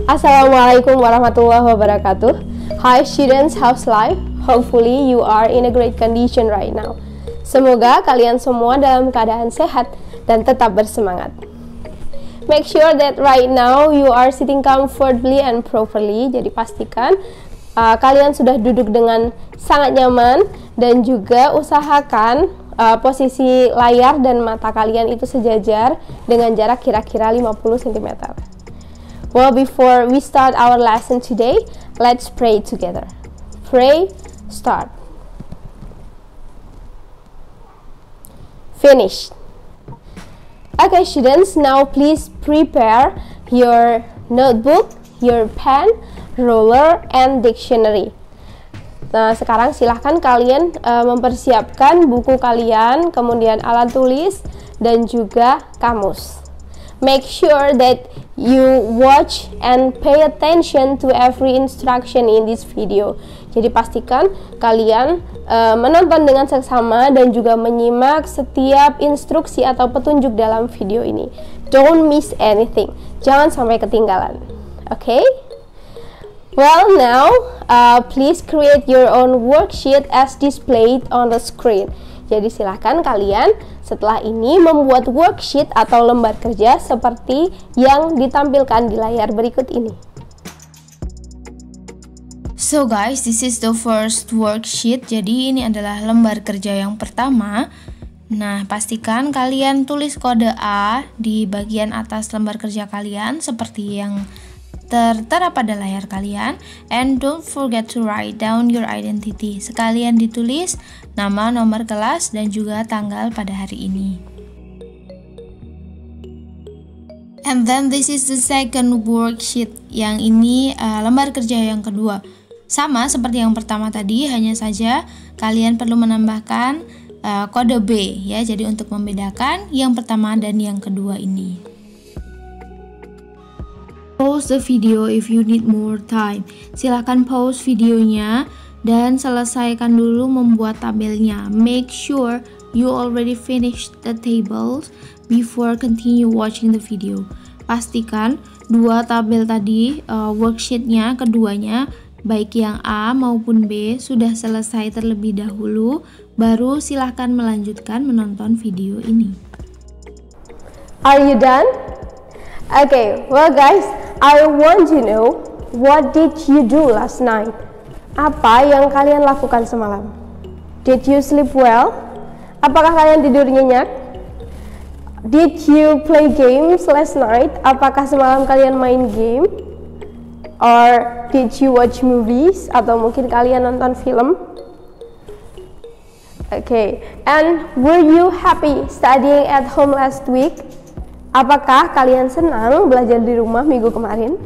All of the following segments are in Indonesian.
Assalamualaikum warahmatullahi wabarakatuh. Hi students, how's life? Hopefully you are in a great condition right now. Semoga kalian semua dalam keadaan sehat dan tetap bersemangat. Make sure that right now you are sitting comfortably and properly. Jadi pastikan kalian sudah duduk dengan sangat nyaman dan juga usahakan posisi layar dan mata kalian itu sejajar dengan jarak kira-kira 50 cm. Well, before we start our lesson today, let's pray together. Pray, start. Finish. Okay, students, now please prepare your notebook, your pen, ruler, and dictionary. Nah, sekarang silahkan kalian mempersiapkan buku kalian, kemudian alat tulis, dan juga kamus. Make sure that you watch and pay attention to every instruction in this video. Jadi pastikan kalian menonton dengan seksama dan juga menyimak setiap instruksi atau petunjuk dalam video ini. Don't miss anything. Jangan sampai ketinggalan. Okay? Well, now please create your own worksheet as displayed on the screen. Jadi silahkan kalian setelah ini membuat worksheet atau lembar kerja seperti yang ditampilkan di layar berikut ini. So guys, this is the first worksheet. Jadi ini adalah lembar kerja yang pertama. Nah, pastikan kalian tulis kode A di bagian atas lembar kerja kalian seperti yang tertera pada layar kalian, and don't forget to write down your identity. Sekalian ditulis nama, nomor kelas, dan juga tanggal pada hari ini. And then this is the second worksheet. Yang ini lembar kerja yang kedua. Sama seperti yang pertama tadi, hanya saja kalian perlu menambahkan kode B ya. Jadi untuk membedakan yang pertama dan yang kedua ini. Pause the video if you need more time. Silahkan pause videonya dan selesaikan dulu membuat tabelnya. Make sure you already finished the tables before continue watching the video. Pastikan dua tabel tadi, worksheetnya keduanya, baik yang A maupun B sudah selesai terlebih dahulu, baru silahkan melanjutkan menonton video ini. Are you done? Okay, well guys, I want to know, what did you do last night? Apa yang kalian lakukan semalam? Did you sleep well? Apakah kalian tidur nyenyak? Did you play games last night? Apakah semalam kalian main game? Or did you watch movies? Atau mungkin kalian nonton film? Okay, and were you happy studying at home last week? Apakah kalian senang belajar di rumah minggu kemarin?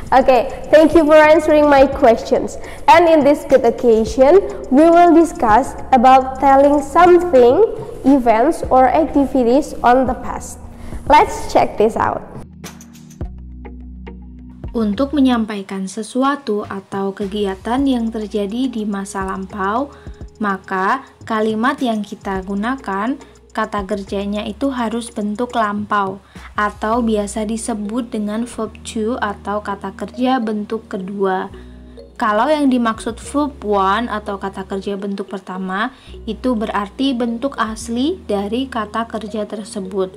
Okay, thank you for answering my questions. And in this good occasion, we will discuss about telling something, events, or activities on the past. Let's check this out. Untuk menyampaikan sesuatu atau kegiatan yang terjadi di masa lampau, maka kalimat yang kita gunakan, kata kerjanya itu harus bentuk lampau atau biasa disebut dengan verb to atau kata kerja bentuk kedua. Kalau yang dimaksud verb one atau kata kerja bentuk pertama, itu berarti bentuk asli dari kata kerja tersebut.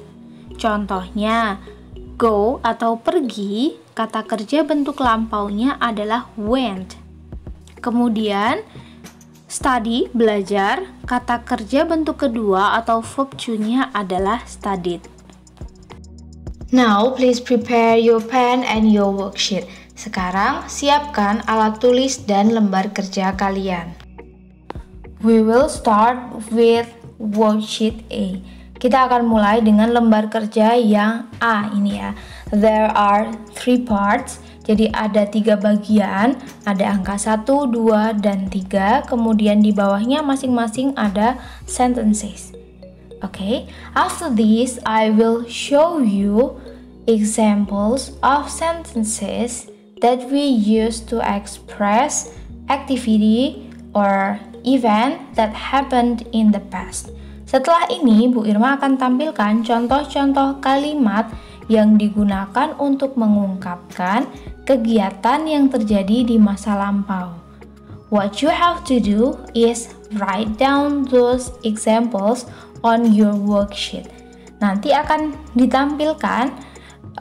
Contohnya, go atau pergi, kata kerja bentuk lampaunya adalah went. Kemudian, study, belajar, kata kerja bentuk kedua atau verb to-nya adalah studied. Now, please prepare your pen and your worksheet. Sekarang, siapkan alat tulis dan lembar kerja kalian. We will start with worksheet A. Kita akan mulai dengan lembar kerja yang A ini ya. There are 3 parts. Jadi ada 3 bagian, ada angka 1, 2, dan 3, kemudian di bawahnya masing-masing ada sentences. Okay, after this I will show you examples of sentences that we use to express activity or event that happened in the past. Setelah ini Bu Irma akan tampilkan contoh-contoh kalimat yang digunakan untuk mengungkapkan kegiatan yang terjadi di masa lampau. What you have to do is write down those examples on your worksheet. Nanti akan ditampilkan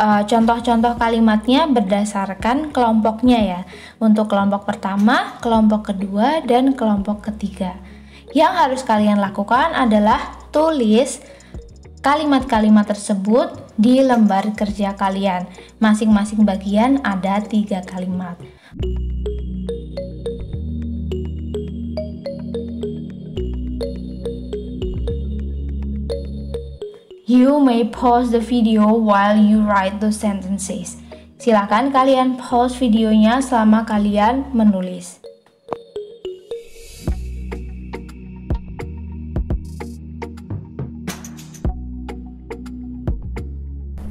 contoh-contoh kalimatnya berdasarkan kelompoknya ya. Untuk kelompok pertama, kelompok kedua, dan kelompok ketiga. Yang harus kalian lakukan adalah tulis kalimat-kalimat tersebut di lembar kerja kalian. Masing-masing bagian ada 3 kalimat. You may pause the video while you write those sentences. Silakan kalian pause videonya selama kalian menulis.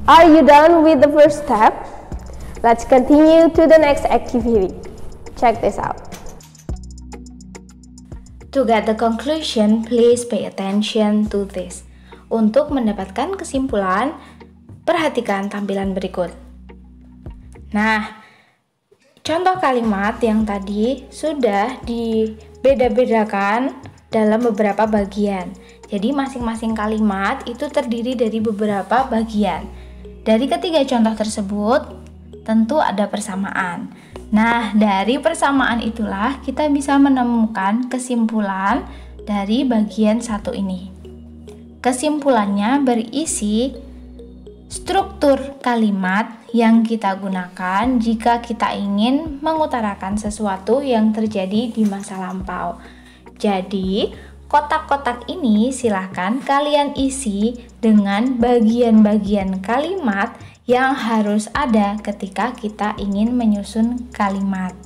Are you done with the first step? Let's continue to the next activity. Check this out. To get the conclusion, please pay attention to this. Untuk mendapatkan kesimpulan, perhatikan tampilan berikut. Nah, contoh kalimat yang tadi sudah dibeda-bedakan dalam beberapa bagian. Jadi masing-masing kalimat itu terdiri dari beberapa bagian. Dari ketiga contoh tersebut, tentu ada persamaan. Nah, dari persamaan itulah kita bisa menemukan kesimpulan dari bagian satu ini. Kesimpulannya berisi struktur kalimat yang kita gunakan jika kita ingin mengutarakan sesuatu yang terjadi di masa lampau. Jadi, kotak-kotak ini silahkan kalian isi dengan bagian-bagian kalimat yang harus ada ketika kita ingin menyusun kalimat.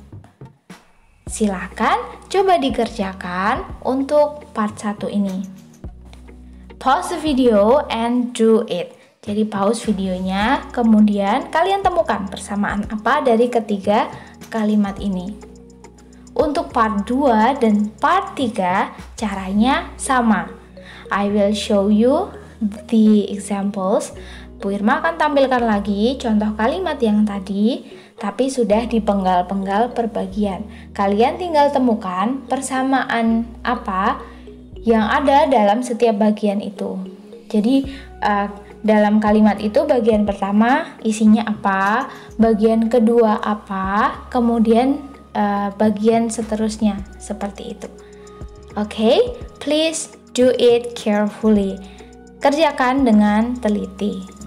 Silahkan coba dikerjakan untuk part 1 ini. Pause the video and do it. Jadi pause videonya, kemudian kalian temukan persamaan apa dari ketiga kalimat ini. Untuk part 2 dan part 3 caranya sama. I will show you the examples. Bu Irma akan tampilkan lagi contoh kalimat yang tadi, tapi sudah dipenggal-penggal per bagian. Kalian tinggal temukan persamaan apa yang ada dalam setiap bagian itu. Jadi dalam kalimat itu bagian pertama isinya apa, bagian kedua apa, kemudian bagian seterusnya seperti itu. Okay, please do it carefully. Kerjakan dengan teliti.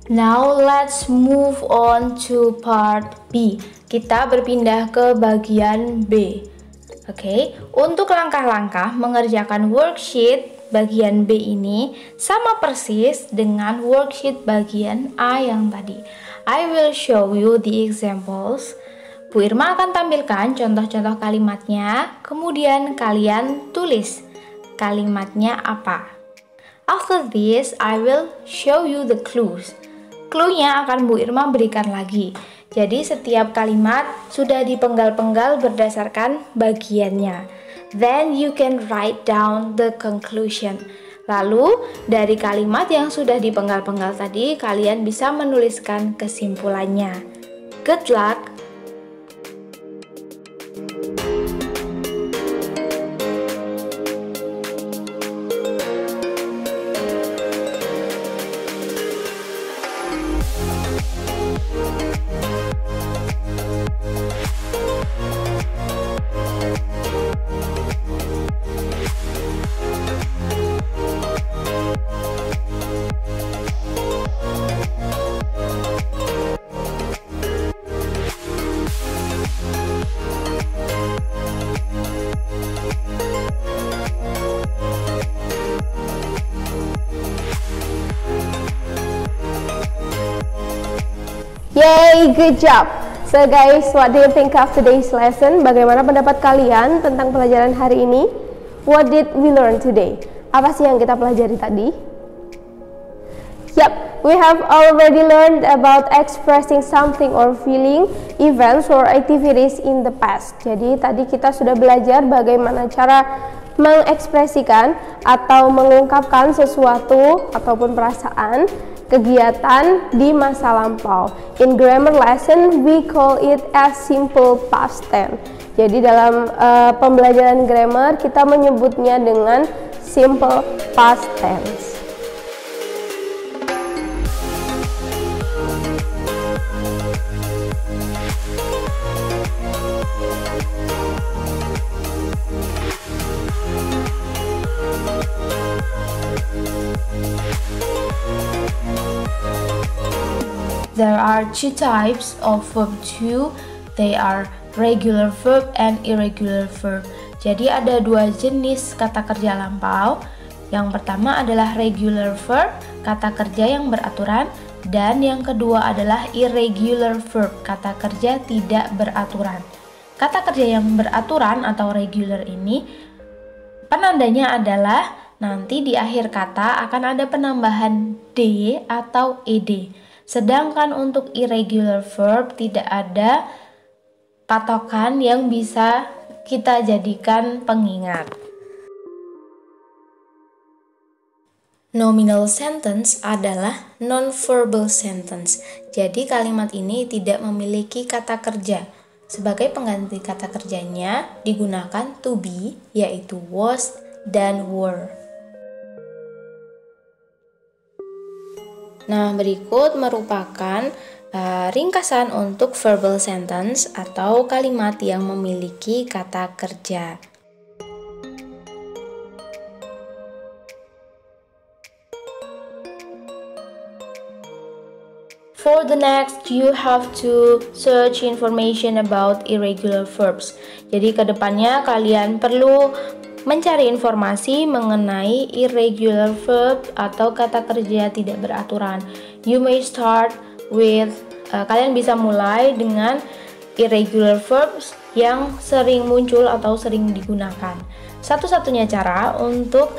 Now let's move on to part B. Kita berpindah ke bagian B. Oke, untuk langkah-langkah mengerjakan worksheet bagian B ini sama persis dengan worksheet bagian A yang tadi. I will show you the examples. Bu Irma akan tampilkan contoh-contoh kalimatnya, kemudian kalian tulis kalimatnya apa. After this, I will show you the clues. Clue-nya akan Bu Irma berikan lagi. Jadi setiap kalimat sudah dipenggal-penggal berdasarkan bagiannya. Then you can write down the conclusion. Lalu dari kalimat yang sudah dipenggal-penggal tadi, kalian bisa menuliskan kesimpulannya. Good luck! Yay, good job! So guys, what do you think of today's lesson? Bagaimana pendapat kalian tentang pelajaran hari ini? What did we learn today? Apa sih yang kita pelajari tadi? Yap, we have already learned about expressing something or feeling, events or activities in the past. Jadi tadi kita sudah belajar bagaimana cara mengekspresikan atau mengungkapkan sesuatu ataupun perasaan, kegiatan di masa lampau. In grammar lesson, we call it as simple past tense. Jadi dalam pembelajaran grammar kita menyebutnya dengan simple past tense. There are two types of verb to. They are regular verb and irregular verb. Jadi ada dua jenis kata kerja lampau. Yang pertama adalah regular verb, kata kerja yang beraturan, dan yang kedua adalah irregular verb, kata kerja tidak beraturan. Kata kerja yang beraturan atau regular ini penandanya adalah nanti di akhir kata akan ada penambahan d atau ed. Sedangkan untuk irregular verb tidak ada patokan yang bisa kita jadikan pengingat. Nominal sentence adalah non-verbal sentence. Jadi kalimat ini tidak memiliki kata kerja. Sebagai pengganti kata kerjanya digunakan to be, yaitu was dan were. Nah, berikut merupakan ringkasan untuk verbal sentence atau kalimat yang memiliki kata kerja. For the next, you have to search information about irregular verbs. Jadi kedepannya kalian perlu mencari informasi mengenai irregular verb atau kata kerja tidak beraturan. You may start with, kalian bisa mulai dengan irregular verbs yang sering muncul atau sering digunakan. Satu-satunya cara untuk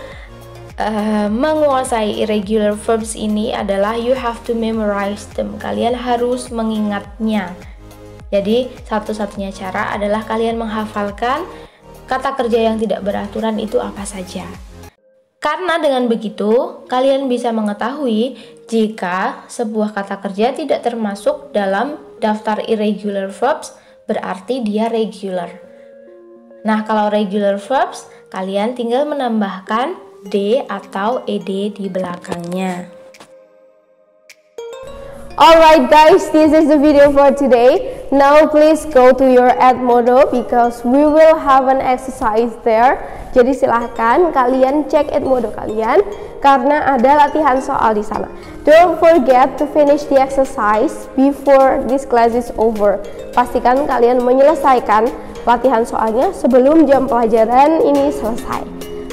menguasai irregular verbs ini adalah you have to memorize them. Kalian harus mengingatnya. Jadi satu-satunya cara adalah kalian menghafalkan kata kerja yang tidak beraturan itu apa saja. Karena dengan begitu, kalian bisa mengetahui jika sebuah kata kerja tidak termasuk dalam daftar irregular verbs, berarti dia regular. Nah, kalau regular verbs, kalian tinggal menambahkan d atau ed di belakangnya. Alright guys, this is the video for today. Now please go to your Edmodo because we will have an exercise there. Jadi silahkan kalian cek Edmodo kalian karena ada latihan soal di sana. Don't forget to finish the exercise before this class is over. Pastikan kalian menyelesaikan latihan soalnya sebelum jam pelajaran ini selesai.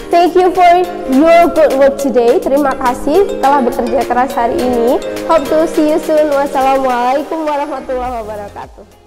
Thank you for your good work today. Terima kasih telah bekerja keras hari ini. Hope to see you soon. Wassalamualaikum warahmatullahi wabarakatuh.